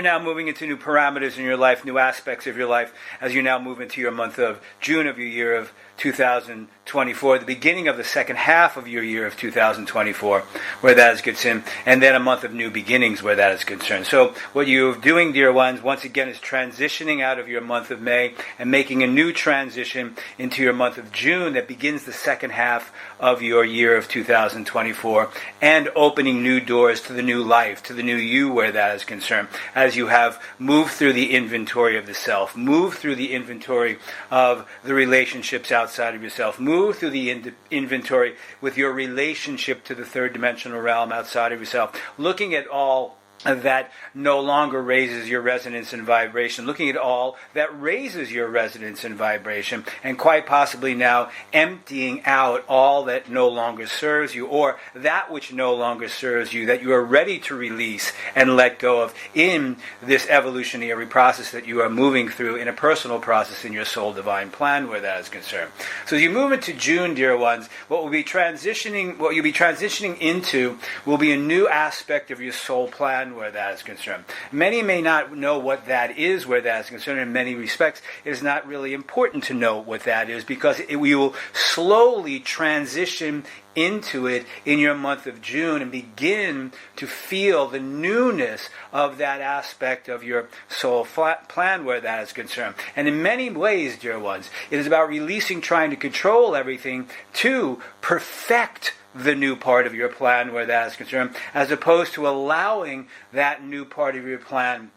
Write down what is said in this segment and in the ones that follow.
now moving into new parameters in your life, new aspects of your life, as you now move into your month of June of your year of 2024, the beginning of the second half of your year of 2024, where that is concerned, and then a month of new beginnings where that is concerned. So what you're doing, dear ones, once again is transitioning out of your month of May and making a new transition into your month of June that begins the second half of your year of 2024, and opening new doors to the new life, to the new you where that is concerned, as you have moved through the inventory of the self, moved through the inventory of the relationships outside of yourself, move through the inventory with your relationship to the third dimensional realm outside of yourself, looking at all that no longer raises your resonance and vibration, looking at all that raises your resonance and vibration, and quite possibly now emptying out all that no longer serves you, or that which no longer serves you, that you are ready to release and let go of in this evolutionary process that you are moving through in a personal process in your soul divine plan where that is concerned. So as you move into June, dear ones, what you'll be transitioning into will be a new aspect of your soul plan where that is concerned. Many may not know what that is where that is concerned. In many respects, it is not really important to know what that is, because we will slowly transition into it in your month of June and begin to feel the newness of that aspect of your soul plan where that is concerned. And in many ways, dear ones, it is about releasing trying to control everything to perfect the new part of your plan where that is concerned, as opposed to allowing that new part of your plan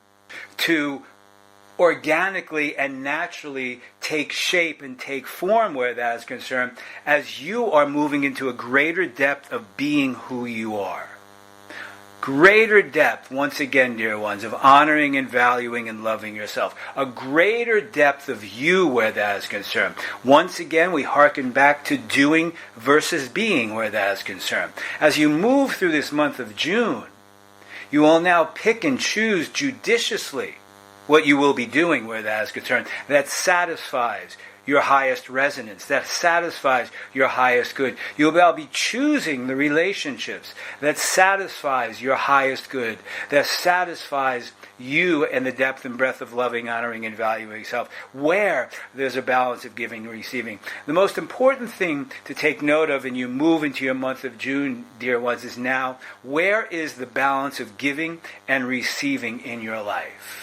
to organically and naturally take shape and take form where that is concerned, as you are moving into a greater depth of being who you are. Greater depth, once again, dear ones, of honoring and valuing and loving yourself. A greater depth of you where that is concerned. Once again, we hearken back to doing versus being where that is concerned. As you move through this month of June, you will now pick and choose judiciously what you will be doing where that is concerned. That satisfies your highest resonance, that satisfies your highest good. You'll be choosing the relationships that satisfies your highest good, that satisfies you and the depth and breadth of loving, honoring, and valuing yourself, where there's a balance of giving and receiving. The most important thing to take note of when you move into your month of June, dear ones, is now, where is the balance of giving and receiving in your life?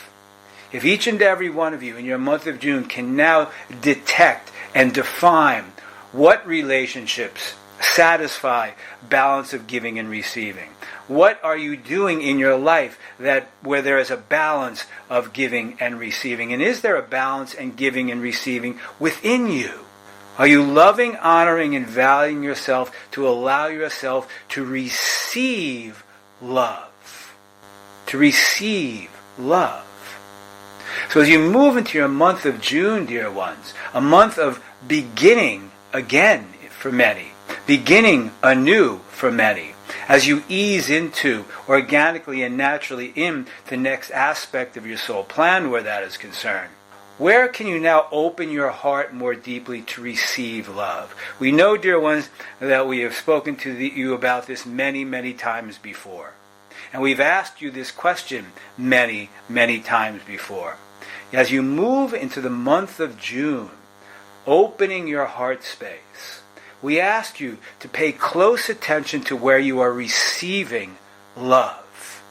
If each and every one of you in your month of June can now detect and define what relationships satisfy balance of giving and receiving, what are you doing in your life that where there is a balance of giving and receiving, and is there a balance in giving and receiving within you? Are you loving, honoring, and valuing yourself to allow yourself to receive love? To receive love. So as you move into your month of June, dear ones, a month of beginning again for many, beginning anew for many, as you ease into, organically and naturally, in the next aspect of your soul plan where that is concerned, where can you now open your heart more deeply to receive love? We know, dear ones, that we have spoken to you about this many, many times before. And we've asked you this question many, many times before. As you move into the month of June, opening your heart space, we ask you to pay close attention to where you are receiving love,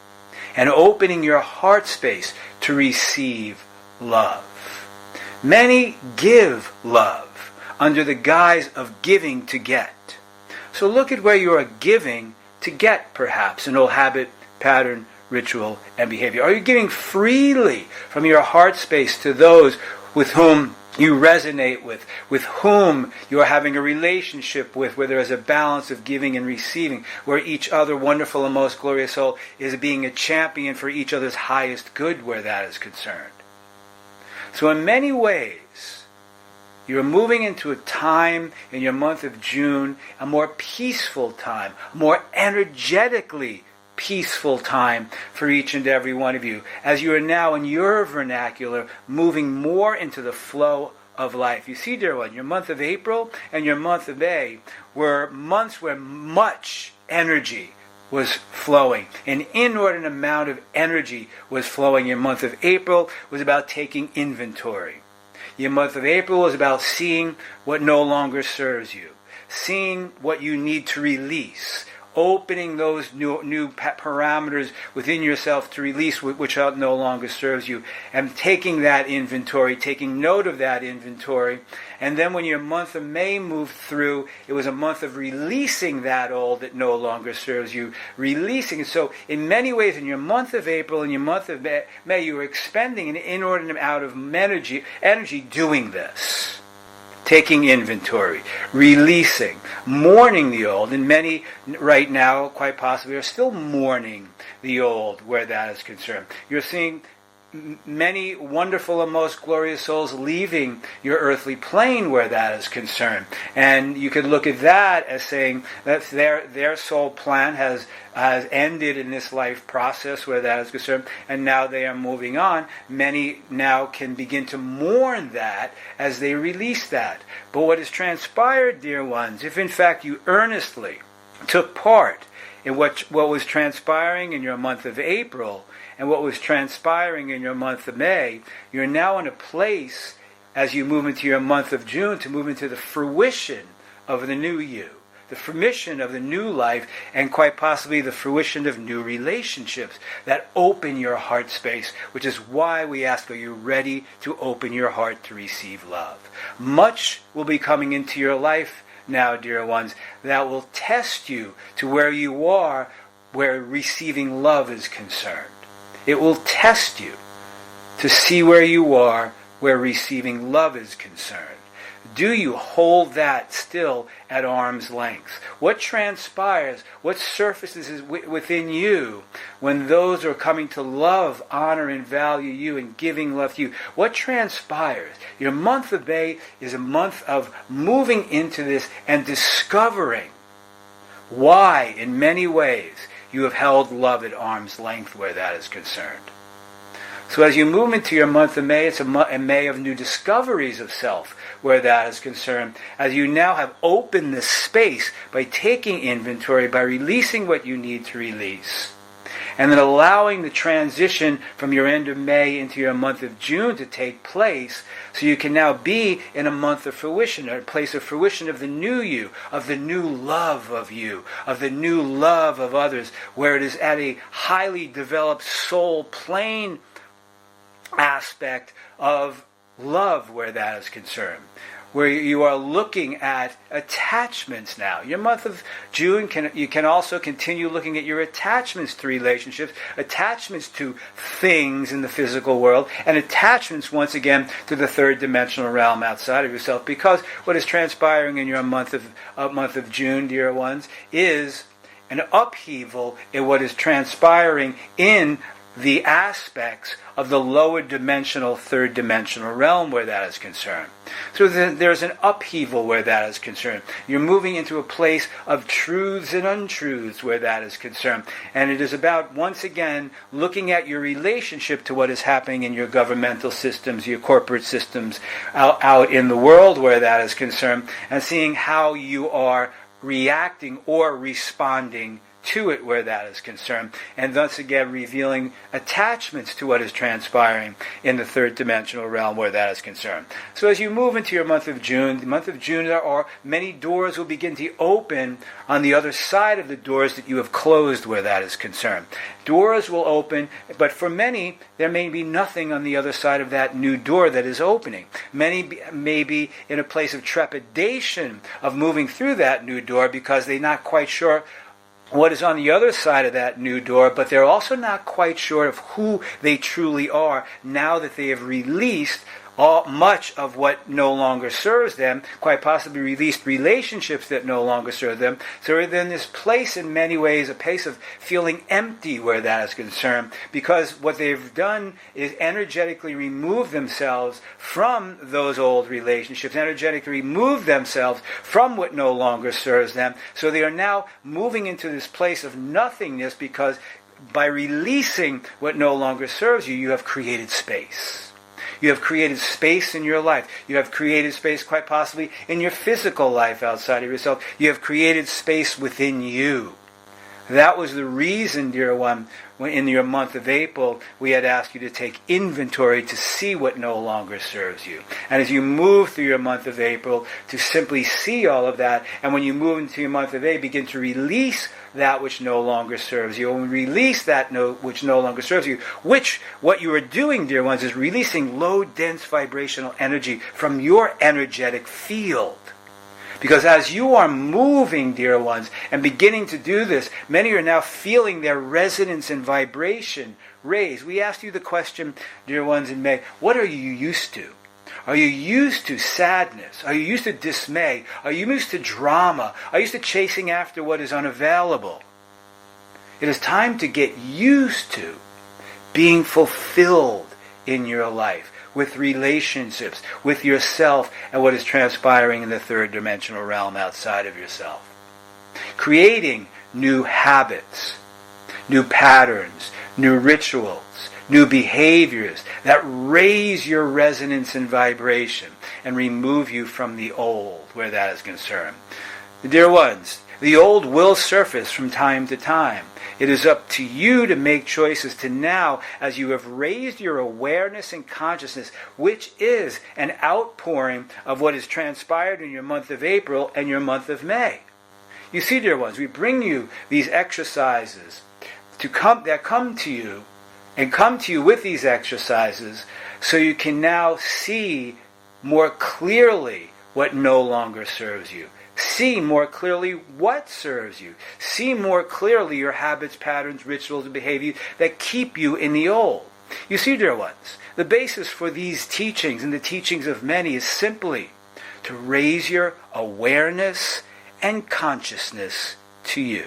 and opening your heart space to receive love. Many give love under the guise of giving to get. So look at where you are giving to get, perhaps, an old habit, pattern, ritual, and behavior. Are you giving freely from your heart space to those with whom you resonate with whom you are having a relationship with, where there is a balance of giving and receiving, where each other, wonderful and most glorious soul, is being a champion for each other's highest good where that is concerned? So in many ways, you're moving into a time in your month of June, a more peaceful time, more energetically peaceful time for each and every one of you, as you are now in your vernacular moving more into the flow of life. You see, dear one, your month of April and your month of May were months where much energy, was flowing. An inordinate amount of energy was flowing. Your month of April was about taking inventory. Your month of April was about seeing what no longer serves you, seeing what you need to release, opening those new parameters within yourself to release which no longer serves you, and taking that inventory, taking note of that inventory. And then when your month of May moved through, it was a month of releasing that old that no longer serves you, releasing it. So in many ways, in your month of April and your month of May, you were expending an inordinate amount of energy doing this. Taking inventory, releasing, mourning the old. And many right now, quite possibly, are still mourning the old where that is concerned. You're seeing many wonderful and most glorious souls leaving your earthly plane where that is concerned. And you could look at that as saying that their soul plan has ended in this life process where that is concerned, and now they are moving on. Many now can begin to mourn that as they release that. But what has transpired, dear ones, if in fact you earnestly took part in what was transpiring in your month of April and what was transpiring in your month of May, you're now in a place, as you move into your month of June, to move into the fruition of the new you, the fruition of the new life, and quite possibly the fruition of new relationships that open your heart space, which is why we ask, are you ready to open your heart to receive love? Much will be coming into your life now, dear ones, that will test you to where you are, where receiving love is concerned. It will test you to see where you are, where receiving love is concerned. Do you hold that still at arm's length? What transpires, what surfaces within you when those are coming to love, honor, and value you and giving love to you? What transpires? Your month of May is a month of moving into this and discovering why, in many ways, you have held love at arm's length where that is concerned. So as you move into your month of May, it's a May of new discoveries of self where that is concerned. As you now have opened this space by taking inventory, by releasing what you need to release, and then allowing the transition from your end of May into your month of June to take place, so you can now be in a month of fruition, a place of fruition of the new you, of the new love of you, of the new love of others, where it is at a highly developed soul plane aspect of love where that is concerned, where you are looking at attachments now. Your month of June, you can also continue looking at your attachments to relationships, attachments to things in the physical world, and attachments, once again, to the third dimensional realm outside of yourself. Because what is transpiring in your month of June, dear ones, is an upheaval in what is transpiring in the aspects of the lower dimensional, third dimensional realm where that is concerned. So there's an upheaval where that is concerned. You're moving into a place of truths and untruths where that is concerned. And it is about, once again, looking at your relationship to what is happening in your governmental systems, your corporate systems out in the world where that is concerned, and seeing how you are reacting or responding to it where that is concerned, and thus again revealing attachments to what is transpiring in the third dimensional realm where that is concerned. So as you move into your month of June, the month of June, there are many doors will begin to open on the other side of the doors that you have closed where that is concerned. Doors will open, but for many, there may be nothing on the other side of that new door that is opening. Many may be in a place of trepidation of moving through that new door because they're not quite sure what is on the other side of that new door, but they're also not quite sure of who they truly are now that they have released much of what no longer serves them, quite possibly released relationships that no longer serve them. So they're in this place, in many ways, a place of feeling empty where that is concerned, because what they've done is energetically remove themselves from those old relationships, energetically remove themselves from what no longer serves them. So they are now moving into this place of nothingness, because by releasing what no longer serves you, you have created space. You have created space in your life. You have created space, quite possibly, in your physical life outside of yourself. You have created space within you That was the reason, dear one, when in your month of April, we had asked you to take inventory to see what no longer serves you. And as you move through your month of April, to simply see all of that, and when you move into your month of May, begin to release that which no longer serves you. And release that which no longer serves you, which, what you are doing, dear ones, is releasing low, dense vibrational energy from your energetic field. Because as you are moving, dear ones, and beginning to do this, many are now feeling their resonance and vibration raise. We asked you the question, dear ones, in May, what are you used to? Are you used to sadness? Are you used to dismay? Are you used to drama? Are you used to chasing after what is unavailable? It is time to get used to being fulfilled in your life, with relationships, with yourself, and what is transpiring in the third dimensional realm outside of yourself. Creating new habits, new patterns, new rituals, new behaviors that raise your resonance and vibration and remove you from the old where that is concerned. Dear ones, the old will surface from time to time. It is up to you to make choices to now, as you have raised your awareness and consciousness, which is an outpouring of what has transpired in your month of April and your month of May. You see, dear ones, we bring you these exercises that come to you, and come to you with these exercises, so you can now see more clearly what no longer serves you. See more clearly what serves you. See more clearly your habits, patterns, rituals, and behaviors that keep you in the old. You see, dear ones, the basis for these teachings and the teachings of many is simply to raise your awareness and consciousness to you.